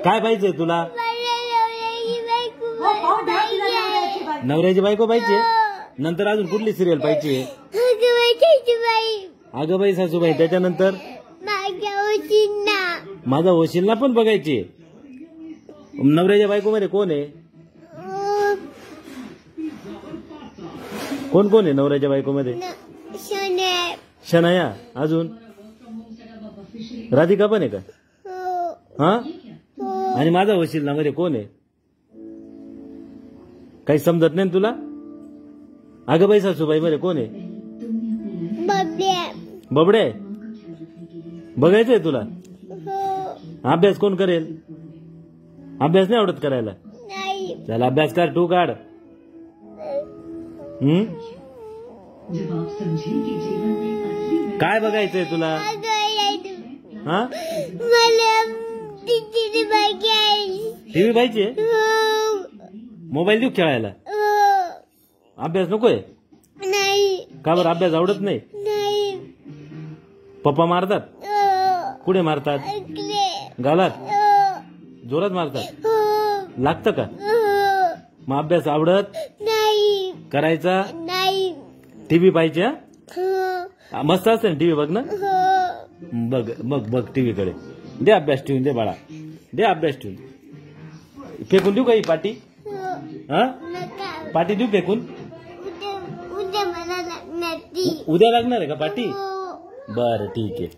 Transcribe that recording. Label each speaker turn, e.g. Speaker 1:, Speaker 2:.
Speaker 1: काय पाहिजे तुला? नवऱ्याची बायको पाहिजे. नंतर अजून कुठली सिरियल पाहिजे? अगं बाई सासूबाई. त्याच्यानंतर माझा वशिला पण बघायची. नवऱ्याच्या बायको मध्ये कोण आहे? कोण कोण आहे नवऱ्याच्या बायको मध्ये? शनाया. अजून राधिका पण आहे का? हा. आणि माझा वशिला मध्ये कोण आहे? काही समजत नाही तुला? अगं बाई सासूबाई मध्ये कोण आहे? बबडे. बघायचंय तुला? अभ्यास कोण करेल? अभ्यास नाही आवडत करायला? चल अभ्यास कर. तू काढ. काय बघायचंय तुला? हा. टीव्ही पाहिजे? मोबाईल देऊ खेळायला? अभ्यास नकोय? का बरं? अभ्यास आवडत नाही? पप्पा मारतात? कुठे मारतात? गालात? जोरात मारतात? लागतं का? मग अभ्यास आवडत करायचा? टीव्ही पाहिजे? मस्त असते ना टीव्ही? बघ ना. बघ बघ बघ टीव्ही कडे. दे अभ्यास ठेवून. दे बाळा. दे अभ्यास ठेवून. फेकून देऊ का ही पाटी? हा. पाटी देऊ फेकून? उद्या लागणार आहे का पाटी? बरं ठीक आहे.